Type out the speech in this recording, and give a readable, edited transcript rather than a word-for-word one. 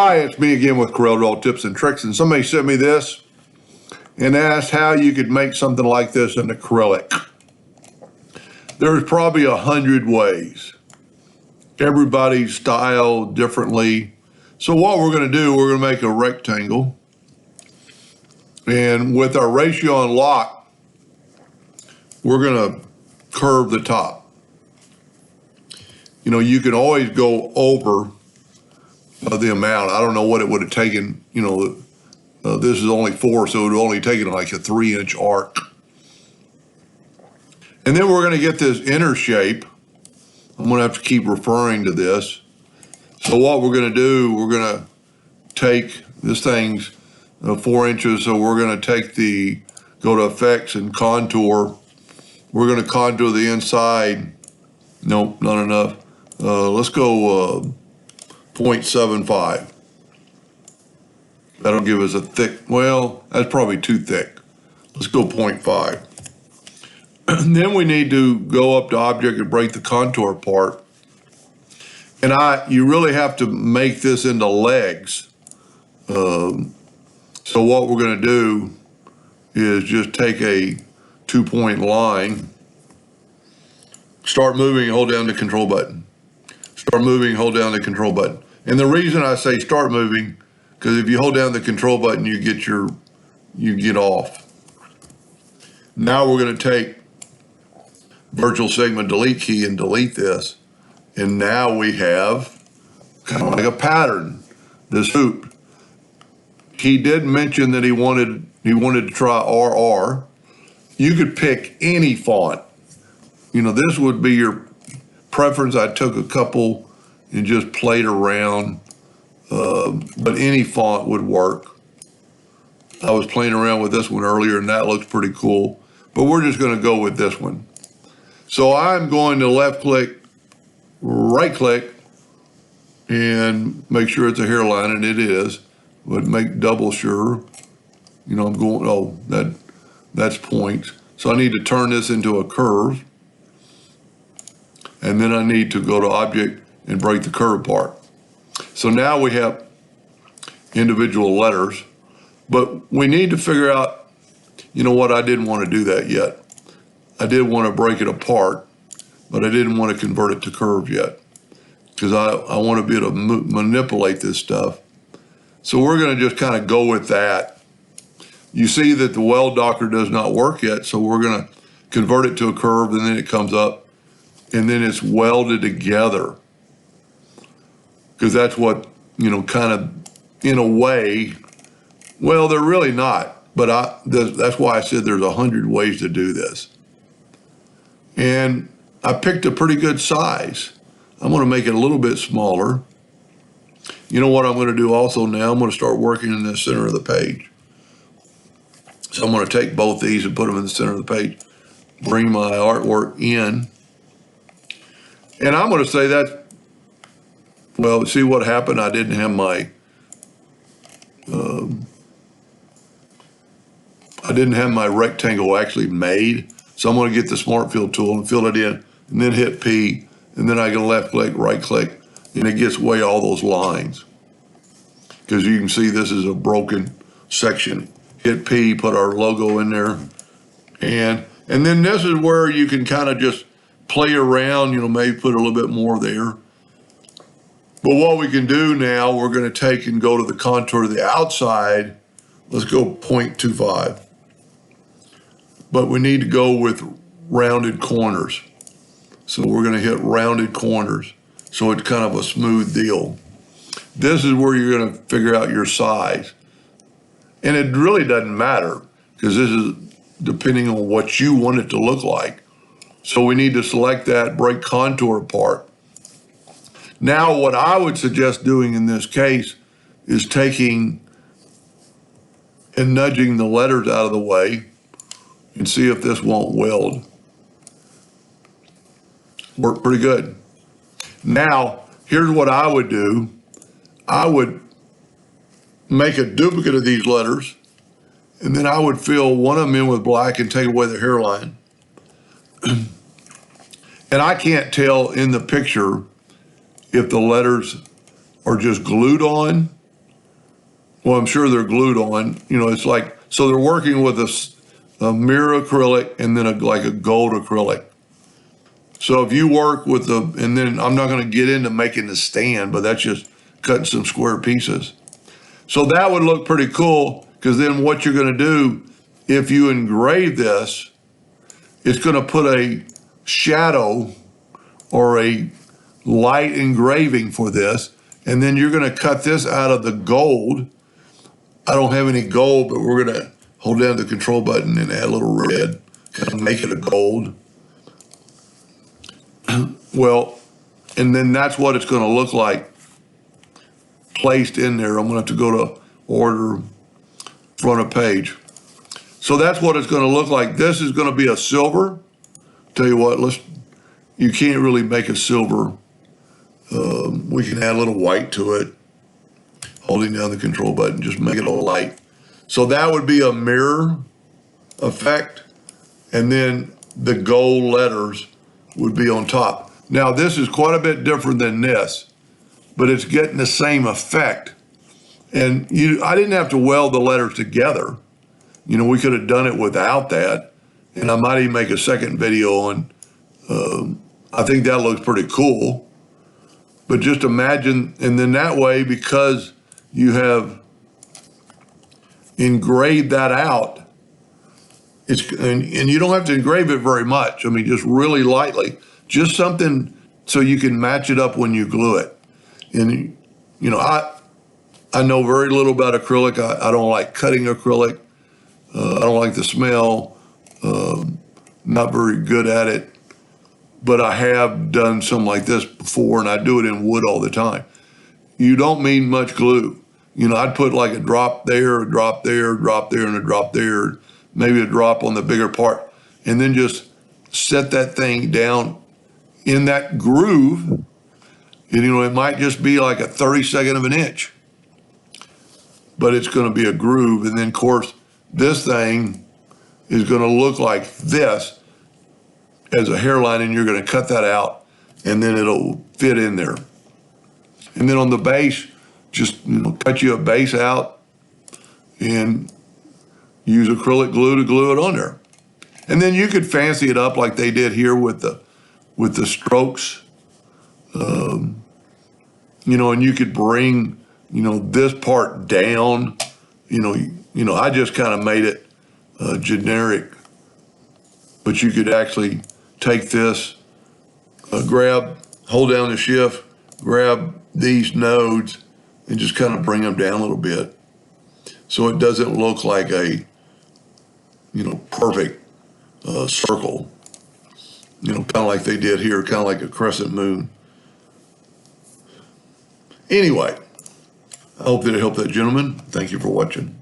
Hi, it's me again with Corel Tips and Tricks, and somebody sent me this and asked how you could make something like this in acrylic. There's probably 100 ways. Everybody's styled differently. So what we're going to do, we're going to make a rectangle, and with our ratio on lock, we're going to curve the top. You know, you can always go over the amount. I don't know what it would have taken, this is only 4, so it would have only taken like a 3-inch arc. And then we're going to get this inner shape. I'm going to have to keep referring to this. So what we're going to do, we're going to take, this thing's 4 inches, so we're going to go to effects and contour. We're going to contour the inside. Nope, not enough. Let's go 0.75. That'll give us a thick, well, that's probably too thick. Let's go 0.5. Then we need to go up to object and break the contour apart. And you really have to make this into legs. So what we're going to do is just take a 2-point line, start moving, hold down the control button. Start moving, hold down the control button. And the reason I say start moving, because if you hold down the control button, you get off. Now we're going to take virtual segment delete key and delete this. And now we have kind of like a pattern, this hoop. He did mention that he wanted to try RR. You could pick any font. You know, this would be your preference. I took a couple and just played around, but any font would work. I was playing around with this one earlier and that looks pretty cool, but we're just going to go with this one. So I'm going to left click, right click, and make sure it's a hairline, and it is, but make double sure. You know, I'm going, oh, that's points. So I need to turn this into a curve. And then I need to go to object and break the curve apart. So now we have individual letters, but we need to figure out, you know what, I didn't want to do that yet. I did want to break it apart, but I didn't want to convert it to curves yet because I want to be able to manipulate this stuff. So we're going to just kind of go with that. You see that the weld docker does not work yet, so we're going to convert it to a curve, and then it comes up, and then it's welded together. Because that's what, kind of, in a way, well, they're really not, but that's why I said there's 100 ways to do this. And I picked a pretty good size. I'm going to make it a little bit smaller. You know what I'm going to do also now? I'm going to start working in the center of the page. So I'm going to take both these and put them in the center of the page, bring my artwork in. And I'm going to say that, well, see what happened? I didn't have my rectangle actually made. So I'm going to get the Smart Fill tool and fill it in, and then hit P, and then I can left click, right click, and it gets away all those lines. Because you can see this is a broken section. Hit P, put our logo in there, and then this is where you can kind of just play around, maybe put a little bit more there. But what we can do now, we're going to take and go to the contour of the outside. Let's go 0.25. But we need to go with rounded corners. So we're going to hit rounded corners. So it's kind of a smooth deal. This is where you're going to figure out your size. And it really doesn't matter because this is depending on what you want it to look like. So we need to select that, break contour apart. Now what I would suggest doing in this case is taking and nudging the letters out of the way and see if this won't weld. Worked pretty good. Now, here's what I would do. I would make a duplicate of these letters, and then I would fill one of them in with black and take away the hairline. And I can't tell in the picture if the letters are just glued on well, I'm sure they're glued on. You know, it's like, so they're working with a mirror acrylic and then like a gold acrylic. So if you work with and then I'm not going to get into making the stand, but that's just cutting some square pieces. So that would look pretty cool, because then what you're going to do, if you engrave this, it's going to put a shadow or a light engraving for this, and then you're going to cut this out of the gold. I don't have any gold, but we're going to hold down the control button and add a little red, kind of make it a gold. Well, and then that's what it's going to look like placed in there. I'm going to have to go to order, front of page. So that's what it's going to look like. This is going to be a silver. Tell you what, you can't really make a silver. We can add a little white to it, holding down the control button, just make it a light. So that would be a mirror effect, and then the gold letters would be on top. Now this is quite a bit different than this, but it's getting the same effect. And I didn't have to weld the letters together. You know, we could have done it without that. And I might even make a second video on, I think that looks pretty cool. But just imagine, and then that way, because you have engraved that out, and you don't have to engrave it very much. I mean, just really lightly, just something so you can match it up when you glue it. And, you know, I know very little about acrylic. I don't like cutting acrylic. I don't like the smell. Not very good at it. But I have done something like this before, and I do it in wood all the time. You don't need much glue. You know, I'd put like a drop there, a drop there, a drop there, and a drop there, maybe a drop on the bigger part, and then just set that thing down in that groove. And, you know, it might just be like a 32nd of an inch, but it's going to be a groove. And then, of course, this thing is going to look like this as a hairline, and you're going to cut that out, and then it'll fit in there. And then on the base, just, you know, cut you a base out and use acrylic glue to glue it on there. And then you could fancy it up like they did here with the strokes, you know, and you could bring, you know, this part down. You know, I just kind of made it generic, but you could actually take this, hold down the shift, grab these nodes, and just kind of bring them down a little bit, so it doesn't look like a, you know, perfect circle. You know, kind of like they did here, kind of like a crescent moon. Anyway, I hope that it helped that gentleman. Thank you for watching.